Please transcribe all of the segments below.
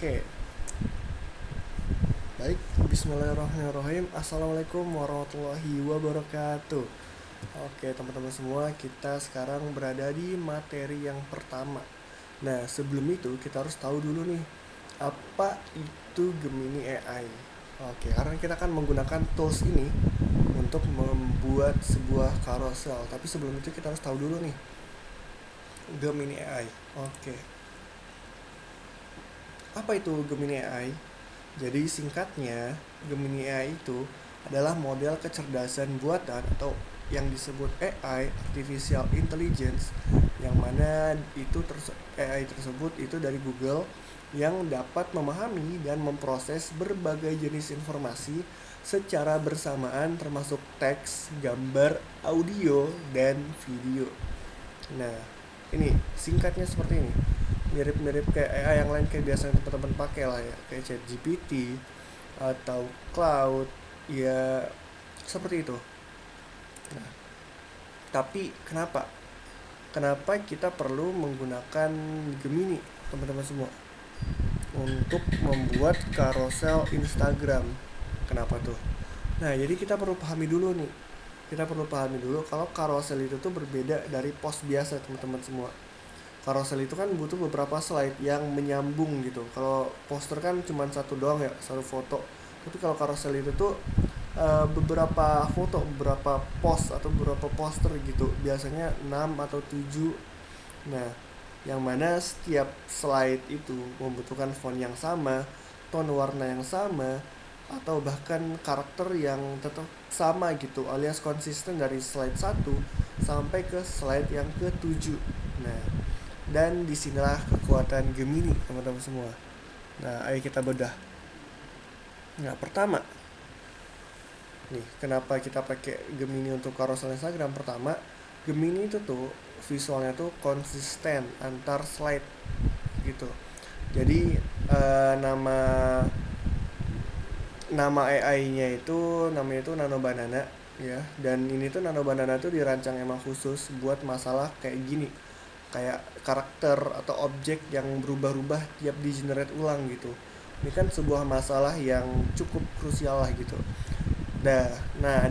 Oke, baik. Bismillahirrahmanirrahim. Assalamualaikum warahmatullahi wabarakatuh. Oke, teman-teman semua, kita sekarang berada di materi yang pertama. Nah, sebelum itu kita harus tahu dulu nih, apa itu Gemini AI. Oke, karena kita akan menggunakan tools ini untuk membuat sebuah carousel. Tapi sebelum itu kita harus tahu dulu nih, Gemini AI. Oke, apa itu Gemini AI? Jadi singkatnya, Gemini AI itu adalah model kecerdasan buatan atau yang disebut AI, Artificial Intelligence, yang mana AI tersebut itu dari Google yang dapat memahami dan memproses berbagai jenis informasi secara bersamaan termasuk teks, gambar, audio, dan video. Nah, ini singkatnya seperti ini. Mirip-mirip kayak AI yang lain kayak biasanya teman-teman pakai lah ya, kayak ChatGPT atau Cloud, ya seperti itu. Nah, tapi kenapa? Kenapa kita perlu menggunakan Gemini, teman-teman semua, untuk membuat carousel Instagram? Kenapa tuh? Nah, jadi kita perlu pahami dulu nih. Kita perlu pahami dulu kalau carousel itu tuh berbeda dari post biasa, teman-teman semua. Carousel itu kan butuh beberapa slide yang menyambung gitu. Kalau poster kan cuma satu doang ya, satu foto. Tapi kalau carousel itu tuh beberapa foto, beberapa post atau beberapa poster gitu. Biasanya 6 atau 7. Nah, yang mana setiap slide itu membutuhkan font yang sama, tone warna yang sama, atau bahkan karakter yang tetap sama gitu, alias konsisten dari slide satu sampai ke slide yang ke-7. Nah, dan disinilah kekuatan Gemini, teman-teman semua. Nah, ayo kita bedah. Nah, pertama, nih, kenapa kita pakai Gemini untuk carousel Instagram? Pertama, Gemini itu tuh visualnya tuh konsisten antar slide gitu. Jadi nama nama AI-nya itu namanya itu Nano Banana ya. Dan ini tuh Nano Banana tuh dirancang emang khusus buat masalah kayak gini. Kayak karakter atau objek yang berubah-ubah tiap di generate ulang gitu. Ini kan sebuah masalah yang cukup krusial lah gitu. Nah,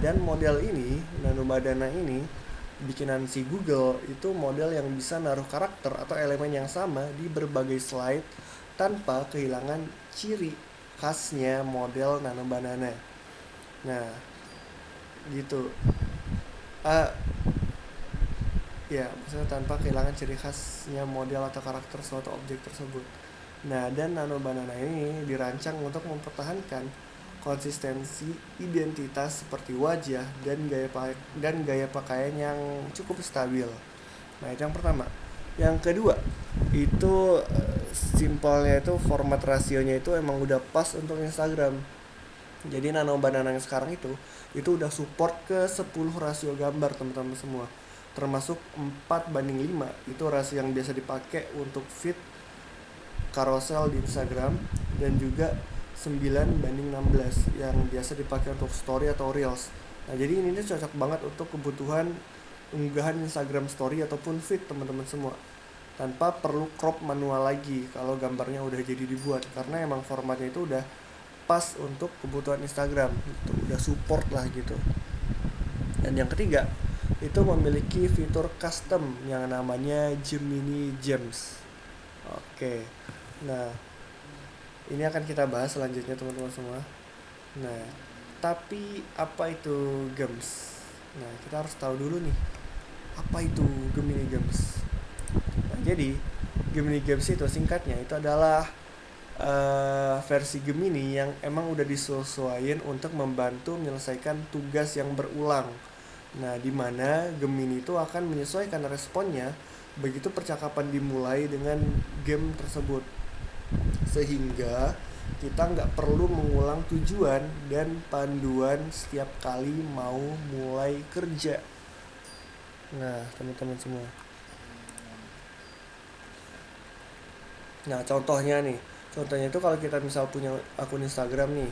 dan model ini, Nano Banana ini, bikinan si Google itu model yang bisa naruh karakter atau elemen yang sama di berbagai slide tanpa kehilangan ciri khasnya model Nano Banana. Nah, gitu. Ah, ya, maksudnya tanpa kehilangan ciri khasnya model atau karakter suatu objek tersebut. Nah, dan Nano Banana ini dirancang untuk mempertahankan konsistensi identitas seperti wajah dan gaya pakaian yang cukup stabil. Nah, itu yang pertama. Yang kedua, itu simpelnya itu format rasionya itu emang udah pas untuk Instagram. Jadi Nano Banana yang sekarang itu udah support ke 10 rasio gambar, teman-teman semua. Termasuk 4:5, itu rasio yang biasa dipakai untuk feed carousel di Instagram, dan juga 9:16 yang biasa dipakai untuk story atau reels. Nah, jadi ini tuh cocok banget untuk kebutuhan unggahan Instagram story ataupun feed, teman-teman semua. Tanpa perlu crop manual lagi kalau gambarnya udah jadi dibuat, karena emang formatnya itu udah pas untuk kebutuhan Instagram gitu, udah support lah gitu. Dan yang ketiga, itu memiliki fitur custom yang namanya Gemini Gems. Oke. Nah, ini akan kita bahas selanjutnya, teman-teman semua. Nah, tapi apa itu Gems? Nah, kita harus tahu dulu nih, apa itu Gemini Gems. Nah, jadi Gemini Gems itu singkatnya itu adalah versi Gemini yang emang udah disesuaikan untuk membantu menyelesaikan tugas yang berulang. Nah, di mana Gemini itu akan menyesuaikan responnya begitu percakapan dimulai dengan game tersebut, sehingga kita nggak perlu mengulang tujuan dan panduan setiap kali mau mulai kerja. Nah, teman-teman semua. Nah, contohnya itu kalau kita misal punya akun Instagram nih,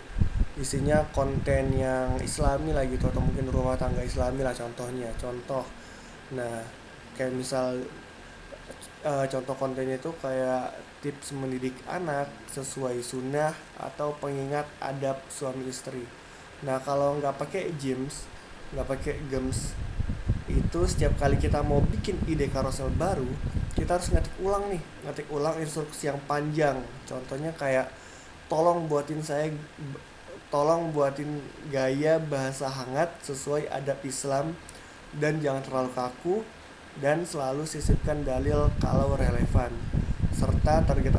isinya konten yang Islami lah gitu, atau mungkin rumah tangga Islami lah contohnya. Nah, kayak misal contoh kontennya itu kayak tips mendidik anak sesuai sunnah, atau pengingat adab suami istri. Nah, kalau nggak pakai games, itu setiap kali kita mau bikin ide carousel baru, kita harus ngetik ulang instruksi yang panjang. Contohnya kayak, tolong buatin saya tolong buatin gaya bahasa hangat sesuai adab Islam, dan jangan terlalu kaku, dan selalu sisipkan dalil kalau relevan, serta target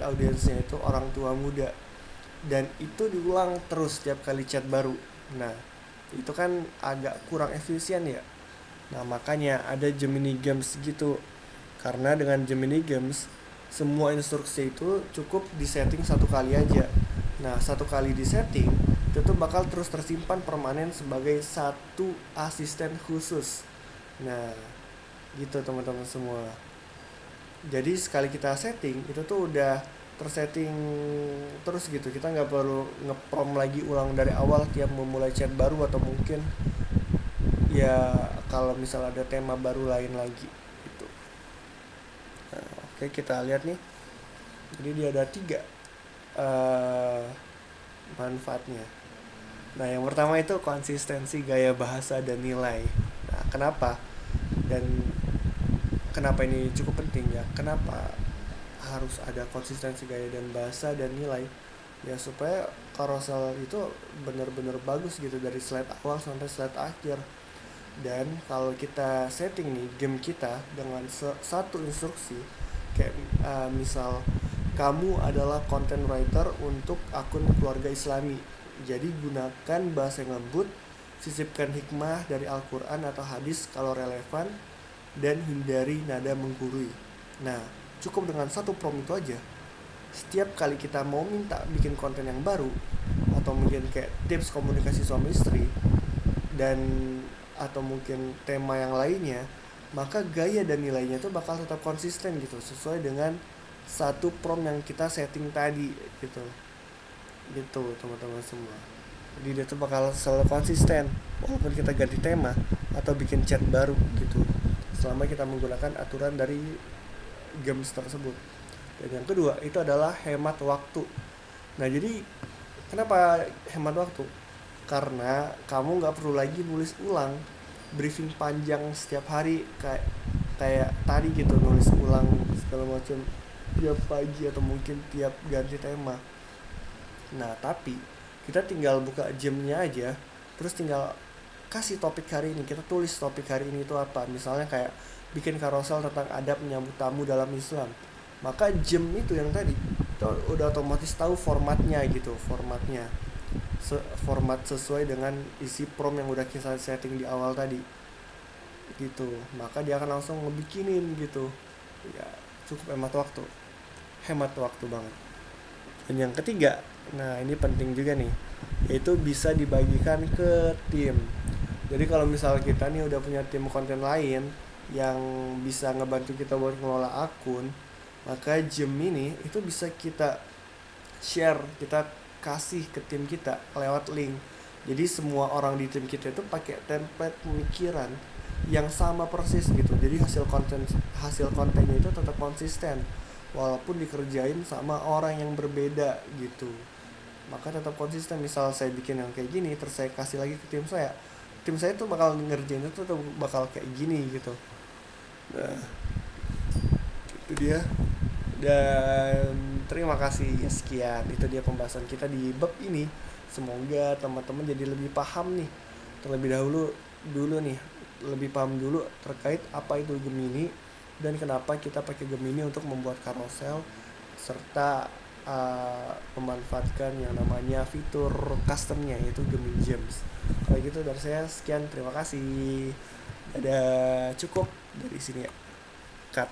audiensnya itu orang tua muda. Dan itu diulang terus setiap kali chat baru. Nah, itu kan agak kurang efisien ya. Nah, makanya ada Gemini Games gitu. Karena dengan Gemini Games, semua instruksi itu cukup disetting satu kali aja. Nah, satu kali disetting, itu tuh bakal terus tersimpan permanen sebagai satu asisten khusus. Nah, gitu teman-teman semua. Jadi sekali kita setting, itu tuh udah tersetting terus gitu. Kita nggak perlu ngeprom lagi ulang dari awal tiap memulai chat baru, atau mungkin ya kalau misal ada tema baru lain lagi gitu. Nah, oke, kita lihat nih. Jadi dia ada 3 eh, manfaatnya. Nah, yang pertama itu konsistensi gaya bahasa dan nilai. Nah, dan kenapa ini cukup penting ya? Kenapa harus ada konsistensi gaya dan bahasa dan nilai? Ya supaya carousel itu benar-benar bagus gitu dari slide awal sampai slide akhir. Dan kalau kita setting nih game kita dengan satu instruksi, kayak misal kamu adalah content writer untuk akun keluarga Islami, jadi gunakan bahasa yang lembut, sisipkan hikmah dari Al-Quran atau hadis kalau relevan, dan hindari nada menggurui. Nah, cukup dengan satu prompt itu aja. Setiap kali kita mau minta bikin konten yang baru, atau mungkin kayak tips komunikasi suami istri, dan atau mungkin tema yang lainnya, maka gaya dan nilainya itu bakal tetap konsisten gitu, sesuai dengan satu prompt yang kita setting tadi gitu. Gitu teman-teman semua. Jadi dia tuh bakal selalu konsisten walaupun kita ganti tema atau bikin chat baru gitu, selama kita menggunakan aturan dari games tersebut. Dan yang kedua itu adalah hemat waktu. Nah, jadi kenapa hemat waktu? Karena kamu nggak perlu lagi nulis ulang briefing panjang setiap hari, kayak tadi gitu, nulis ulang segala macam tiap pagi atau mungkin tiap ganti tema. Nah, tapi kita tinggal buka jamnya aja, terus tinggal kasih topik hari ini, kita tulis topik hari ini itu apa. Misalnya kayak bikin carousel tentang adab menyambut tamu dalam Islam, maka jam itu yang tadi itu udah otomatis tahu formatnya gitu, format sesuai dengan isi prompt yang udah kita setting di awal tadi gitu. Maka dia akan langsung ngebikinin gitu ya. Cukup hemat waktu banget. Dan yang ketiga, nah ini penting juga nih, yaitu bisa dibagikan ke tim. Jadi kalau misal kita nih udah punya tim konten lain yang bisa ngebantu kita buat ngelola akun, maka Gem ini itu bisa kita share, kita kasih ke tim kita lewat link. Jadi semua orang di tim kita itu pakai template pemikiran yang sama persis gitu. Jadi hasil kontennya itu tetap konsisten walaupun dikerjain sama orang yang berbeda gitu. Maka tetap konsisten. Misal saya bikin yang kayak gini terus saya kasih lagi ke tim saya tuh bakal ngerjain itu tuh bakal kayak gini gitu. Nah, itu dia. Dan terima kasih, sekian itu dia pembahasan kita di bab ini. Semoga teman-teman jadi lebih paham nih, terlebih dulu nih, lebih paham dulu terkait apa itu Gemini dan kenapa kita pakai Gemini untuk membuat carousel, serta memanfaatkan yang namanya fitur customnya yaitu Gemini Gems. Kalau gitu dari saya sekian, terima kasih. Ada cukup dari sini ya. Cut.